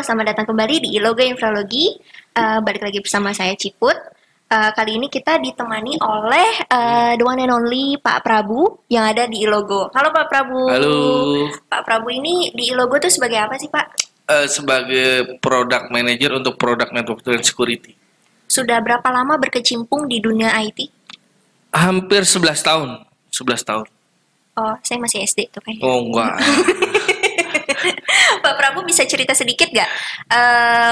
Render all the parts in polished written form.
selamat datang kembali di Ilogo Infralogi. Balik lagi bersama saya Ciput. Kali ini kita ditemani oleh the one and only Pak Prabu yang ada di Ilogo. Halo Pak Prabu. Halo. Pak Prabu ini di Ilogo tuh sebagai apa sih Pak? Sebagai product manager untuk product network and security. Sudah berapa lama berkecimpung di dunia IT? Hampir 11 tahun. 11 tahun. Oh, saya masih SD tuh kayaknya. Oh, enggak. Pak Prabu bisa cerita sedikit nggak?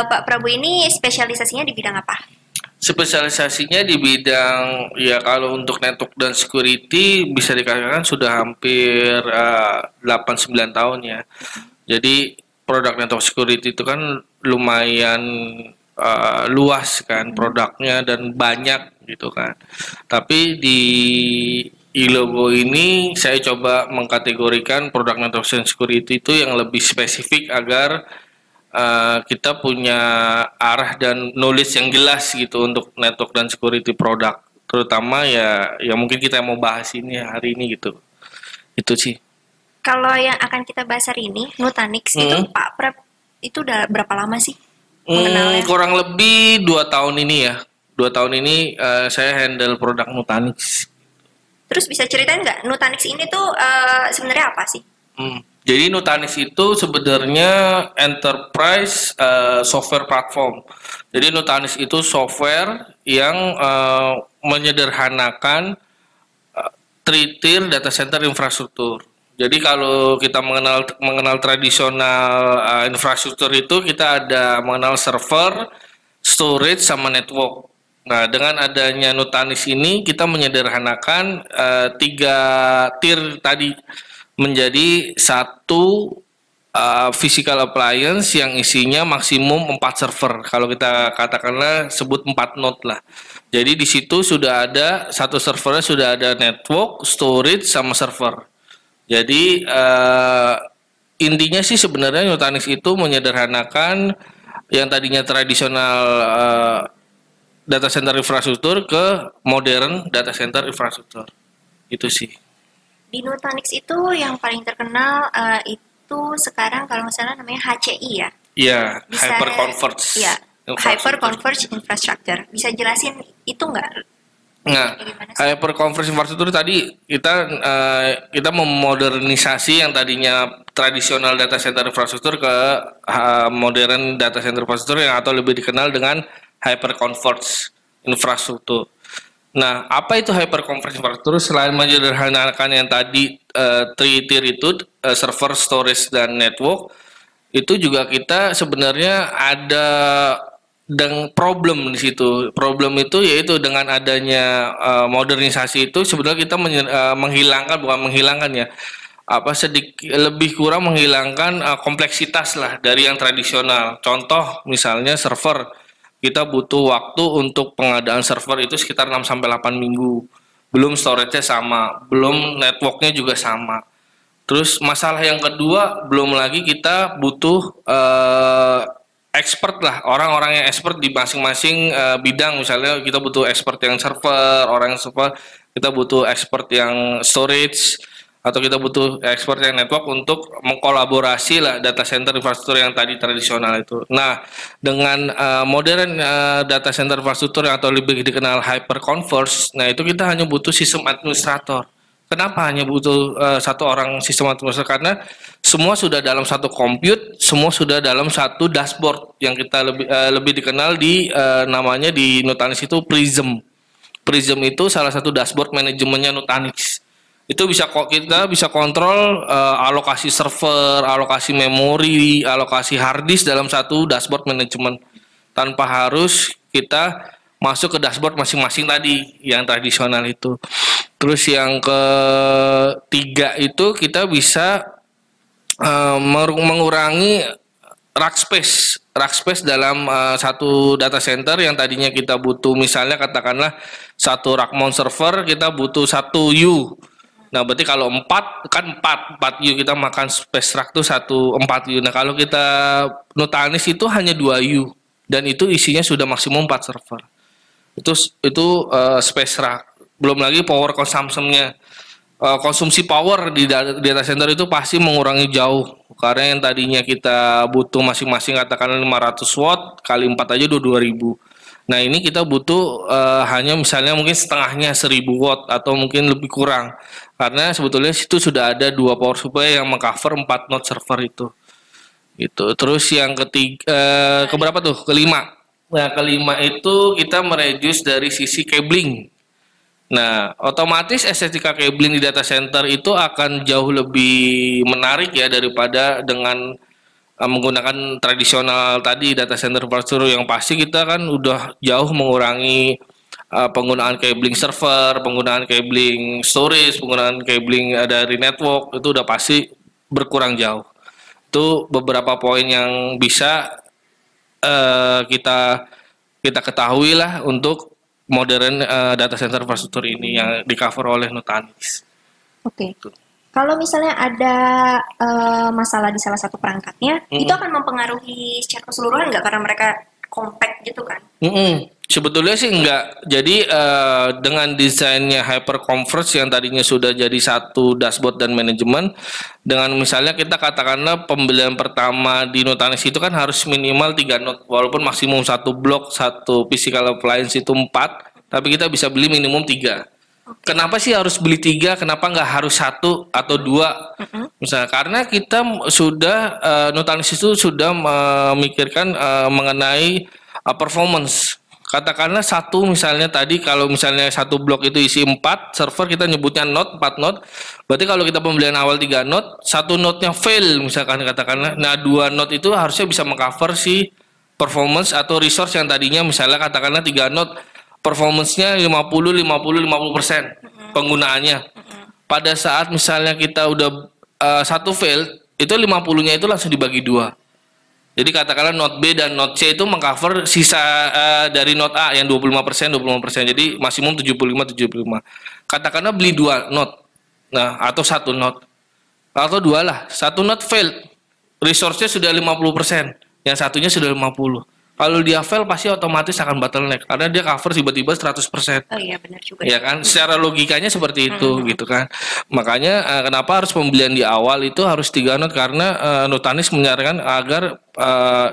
Pak Prabu ini spesialisasinya di bidang apa? Spesialisasinya di bidang, ya kalau untuk network dan security bisa dikatakan sudah hampir 8-9 tahun ya. Jadi produk network security itu kan lumayan luas kan produknya dan banyak gitu kan. Tapi di Ilogo ini saya coba mengkategorikan produk network and security itu yang lebih spesifik agar kita punya arah dan knowledge yang jelas gitu untuk network dan security produk, terutama ya mungkin kita mau bahas ini hari ini gitu. Itu sih. Kalau yang akan kita bahas hari ini, Nutanix itu Pak Prab itu udah berapa lama sih mengenalnya? Kurang lebih 2 tahun ini ya. 2 tahun ini saya handle produk Nutanix. Terus bisa ceritain nggak Nutanix ini tuh sebenarnya apa sih? Jadi Nutanix itu sebenarnya enterprise software platform. Jadi Nutanix itu software yang menyederhanakan tier data center infrastruktur. Jadi kalau kita mengenal tradisional infrastruktur itu kita ada mengenal server, storage sama network. Nah, dengan adanya Nutanix ini kita menyederhanakan 3 tier tadi menjadi satu physical appliance yang isinya maksimum 4 server. Kalau kita katakanlah sebut 4 node lah. Jadi di situ sudah ada satu servernya sudah ada network, storage sama server. Jadi intinya sih sebenarnya Nutanix itu menyederhanakan yang tadinya tradisional data center infrastruktur ke modern data center infrastruktur. Itu sih. Di Nutanix itu yang paling terkenal itu sekarang kalau nggak salah namanya HCI ya? Iya, Hyperconverged. Iya, Hyperconverged Infrastructure. Bisa jelasin itu nggak? Nah, Hyperconverged Infrastructure tadi kita memodernisasi yang tadinya tradisional data center infrastruktur ke modern data center infrastruktur yang atau lebih dikenal dengan Hyperconverged Infrastruktur. Nah, apa itu Hyperconverged Infrastruktur? Selain menyederhanakan yang tadi 3 tier itu server, storage, dan network, itu juga kita sebenarnya ada problem di situ. Problem itu yaitu dengan adanya modernisasi itu sebenarnya kita menghilangkan ya lebih kurang menghilangkan kompleksitas lah dari yang tradisional. Contoh misalnya server, kita butuh waktu untuk pengadaan server itu sekitar 6-8 minggu. Belum storage-nya sama, belum network-nya juga sama. Terus masalah yang kedua, belum lagi kita butuh expert lah, orang-orang yang expert di masing-masing bidang. Misalnya kita butuh expert yang server, orang yang server, kita butuh expert yang storage, atau kita butuh expert yang network untuk mengkolaborasi lah data center infrastruktur yang tadi tradisional itu. Nah, dengan modern data center infrastruktur atau lebih dikenal hyperconverged, nah itu kita hanya butuh sistem administrator. Kenapa hanya butuh satu orang sistem administrator? Karena semua sudah dalam satu compute, semua sudah dalam satu dashboard yang kita lebih dikenal di namanya di Nutanix itu Prism. Prism itu salah satu dashboard manajemennya Nutanix. Itu kita bisa kontrol alokasi server, alokasi memori, alokasi hard disk dalam satu dashboard manajemen tanpa harus kita masuk ke dashboard masing-masing tadi yang tradisional itu. Terus yang ketiga itu kita bisa mengurangi rack space dalam satu data center yang tadinya kita butuh misalnya katakanlah satu rack mount server kita butuh 1 U. Nah, berarti kalau 4 U kita makan space rack tuh 4 U. Nah, kalau kita Nutanix itu hanya 2 U dan itu isinya sudah maksimum 4 server. Itu space rack. Belum lagi power consumption-nya. konsumsi power di data center itu pasti mengurangi jauh. Karena yang tadinya kita butuh masing-masing katakanlah 500 watt kali 4 aja udah 2000. Nah ini kita butuh hanya misalnya mungkin setengahnya 1000 watt atau mungkin lebih kurang. Karena sebetulnya situ sudah ada 2 power supply yang mengcover 4 node server itu. Gitu. Terus yang ketiga, keberapa tuh? Kelima. Nah kelima itu kita mereduce dari sisi cabling. Nah, otomatis estetika cabling di data center itu akan jauh lebih menarik ya daripada dengan menggunakan tradisional tadi data center infrastruktur yang pasti kita kan udah jauh mengurangi penggunaan cabling server, penggunaan cabling storage, penggunaan cabling dari network itu udah pasti berkurang jauh. Itu beberapa poin yang bisa kita ketahui lah untuk modern data center infrastruktur ini yang di cover oleh Nutanix. Oke. Kalau misalnya ada masalah di salah satu perangkatnya, itu akan mempengaruhi secara keseluruhan nggak? Karena mereka compact gitu kan? Sebetulnya sih enggak. Jadi dengan desainnya hyperconverged yang tadinya sudah jadi satu dashboard dan manajemen, dengan misalnya kita katakanlah pembelian pertama di Nutanix itu kan harus minimal 3 node, walaupun maksimum satu blok, satu physical appliance itu 4, tapi kita bisa beli minimum 3. Kenapa sih harus beli 3? Kenapa nggak harus 1 atau 2? Misalnya karena kita sudah Nutanix itu sudah memikirkan mengenai performance. Katakanlah satu misalnya tadi kalau misalnya satu blok itu isi 4 server, kita nyebutnya node 4 node. Berarti kalau kita pembelian awal 3 node, satu node-nya fail misalkan katakanlah. Nah, 2 node itu harusnya bisa mengcover si performance atau resource yang tadinya misalnya katakanlah 3 node performance-nya 50% penggunaannya. Pada saat misalnya kita udah satu fail, itu 50-nya itu langsung dibagi 2. Jadi katakanlah node B dan node C itu mengcover sisa dari node A yang 25%. Jadi maksimum 75. Katakanlah beli 2 node. Nah, atau 1 node. Atau 2 lah. 1 node fail. Resource-nya sudah 50%. Yang satunya sudah 50. Kalau dia fail pasti otomatis akan bottleneck karena dia cover tiba-tiba 100%. Oh iya benar juga. Ya kan, secara logikanya seperti itu gitu kan. Makanya kenapa harus pembelian di awal itu harus 3 node karena Nutanix menyarankan agar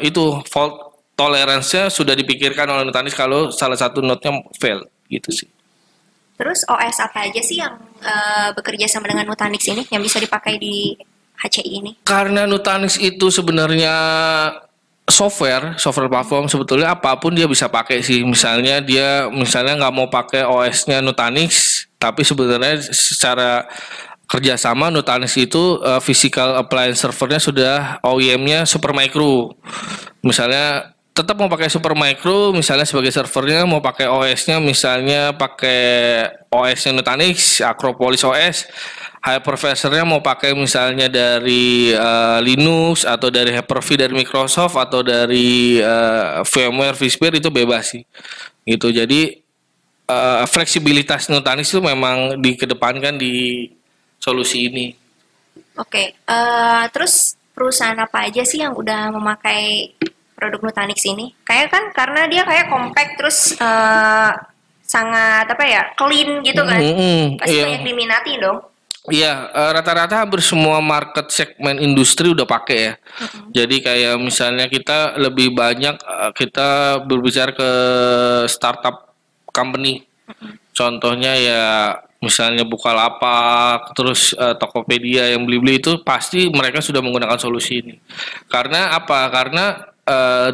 itu fault tolerance-nya sudah dipikirkan oleh Nutanix kalau salah satu node-nya fail gitu sih. Terus OS apa aja sih yang bekerja sama dengan Nutanix ini yang bisa dipakai di HCI ini? Karena Nutanix itu sebenarnya software platform, sebetulnya apapun dia bisa pakai sih. Misalnya dia nggak mau pakai OS-nya Nutanix, tapi sebenarnya secara kerjasama Nutanix itu physical appliance servernya sudah OEM-nya Supermicro. Misalnya tetap mau pakai Supermicro, misalnya sebagai servernya mau pakai OS-nya, misalnya pakai OS-nya Nutanix, Acropolis OS. Hypervisor-nya mau pakai misalnya dari Linux atau dari Hyper-V dari Microsoft atau dari VMware, vSphere itu bebas sih. Gitu. Jadi fleksibilitas Nutanix itu memang dikedepankan di solusi ini. Oke. Terus perusahaan apa aja sih yang udah memakai produk Nutanix ini? Kayak kan karena dia kayak compact terus sangat clean gitu kan. Pasti banyak diminati dong. Iya, rata-rata hampir semua market segmen industri udah pakai ya. Jadi kayak misalnya kita lebih banyak kita berbicara ke startup company. Contohnya ya misalnya Bukalapak, terus Tokopedia yang beli-beli itu pasti mereka sudah menggunakan solusi ini. Karena apa? Karena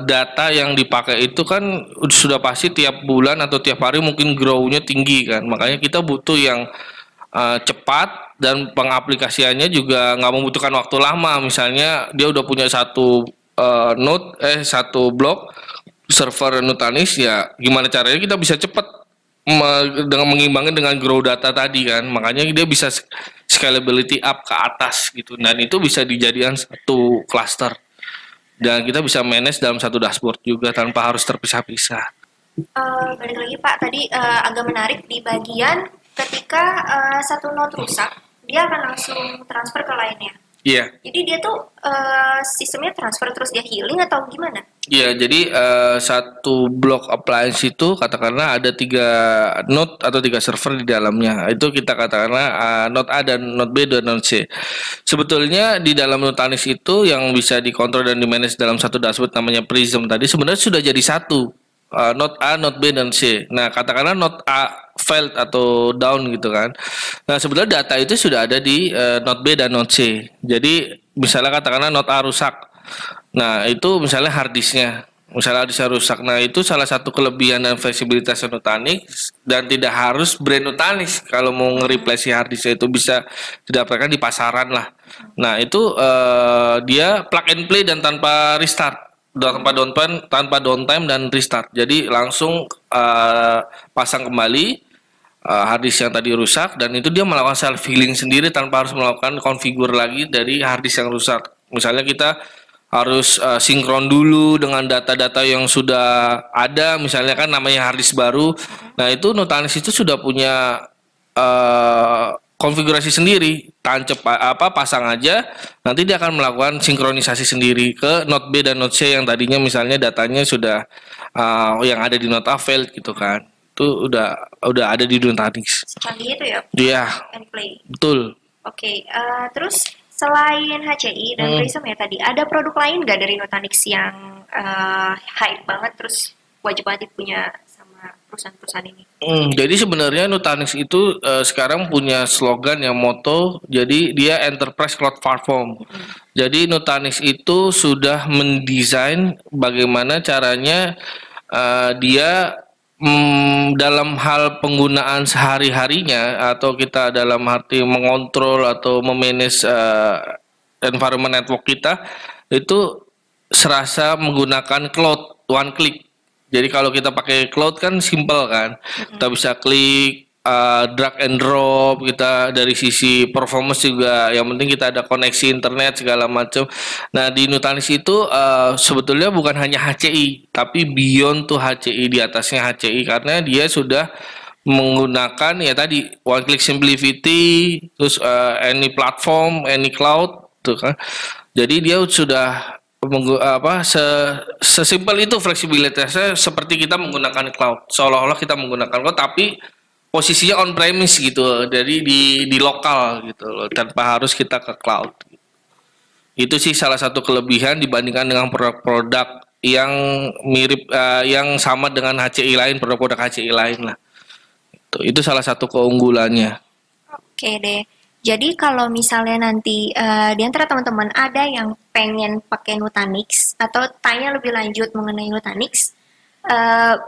data yang dipakai itu kan sudah pasti tiap bulan atau tiap hari mungkin grow-nya tinggi kan. Makanya kita butuh yang cepat dan pengaplikasiannya juga nggak membutuhkan waktu lama. Misalnya dia udah punya satu satu blok server Nutanix, ya gimana caranya kita bisa cepat dengan mengimbangkan dengan grow data tadi kan. Makanya dia bisa scalability up ke atas gitu, dan itu bisa dijadikan satu cluster dan kita bisa manage dalam satu dashboard juga tanpa harus terpisah-pisah. Balik lagi Pak, tadi agak menarik di bagian ketika satu node rusak, dia akan langsung transfer ke lainnya. Iya. Jadi dia tuh sistemnya transfer terus dia healing atau gimana? Iya, jadi satu blok appliance itu katakanlah ada 3 node atau 3 server di dalamnya. Itu kita katakanlah node A dan node B dan node C. Sebetulnya di dalam Nutanix itu yang bisa dikontrol dan di-manage dalam satu dashboard namanya Prism tadi sebenarnya sudah jadi satu. Node A, node B, dan C. Nah, katakanlah node A failed atau down gitu kan. Nah, sebenarnya data itu sudah ada di node B dan node C. Jadi, misalnya katakanlah node A rusak. Nah, itu misalnya hard disknya. Misalnya hard disknya rusak. Nah, itu salah satu kelebihan dan fleksibilitas Nutanix dan tidak harus brand Nutanix kalau mau nge-replace si hard disknya itu bisa didapatkan di pasaran lah. Nah, itu dia plug and play dan tanpa restart. Tanpa downtime dan restart. Jadi langsung pasang kembali hard disk yang tadi rusak dan itu dia melakukan self healing sendiri tanpa harus melakukan konfigur lagi dari hard disk yang rusak. Misalnya kita harus sinkron dulu dengan data-data yang sudah ada, misalnya kan namanya hard disk baru. Nah, itu Nutanix itu sudah punya konfigurasi sendiri, tancap pasang aja, nanti dia akan melakukan sinkronisasi sendiri ke node B dan node C yang tadinya misalnya datanya sudah yang ada di node A failed gitu kan. Itu udah ada di Nutanix. Secanggih itu ya? Iya. And play. Betul. Oke, terus selain HCI dan Prism ya tadi, ada produk lain nggak dari Nutanix yang hype banget terus wajib banget punya sama perusahaan-perusahaan ini? Jadi sebenarnya Nutanix itu sekarang punya slogan yang moto, jadi dia Enterprise Cloud Platform. Jadi Nutanix itu sudah mendesain bagaimana caranya dia dalam hal penggunaan sehari-harinya atau kita dalam arti mengontrol atau memanage environment network kita itu serasa menggunakan cloud one click. Jadi kalau kita pakai cloud kan simple kan, kita bisa klik drag and drop, kita dari sisi performance juga yang penting kita ada koneksi internet segala macam. Nah, di Nutanix itu sebetulnya bukan hanya HCI tapi beyond tuh HCI, di atasnya HCI karena dia sudah menggunakan ya tadi one click simplicity, terus any platform, any cloud tuh kan. Jadi dia sudah sesimpel itu fleksibilitasnya seperti kita menggunakan cloud, seolah-olah kita menggunakan cloud tapi posisinya on premise gitu, jadi di lokal gitu loh, tanpa harus kita ke cloud. Itu sih salah satu kelebihan dibandingkan dengan produk-produk yang mirip yang sama dengan HCI lain, produk-produk HCI lain lah. Itu salah satu keunggulannya. Oke deh. Jadi kalau misalnya nanti di antara teman-teman ada yang pengen pakai Nutanix atau tanya lebih lanjut mengenai Nutanix,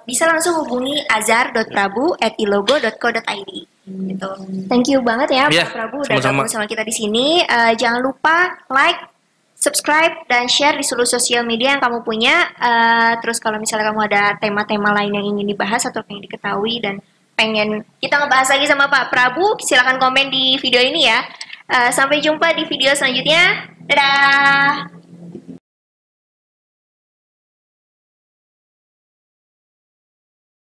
bisa langsung hubungi azar.prabu@ilogo.co.id gitu. Thank you banget ya Pak Prabu udah gabung sama kita di sini. Jangan lupa like, subscribe, dan share di seluruh sosial media yang kamu punya. Terus kalau misalnya kamu ada tema-tema lain yang ingin dibahas atau pengen diketahui dan pengen kita ngebahas lagi sama Pak Prabu, silakan komen di video ini ya. Sampai jumpa di video selanjutnya. Dadah!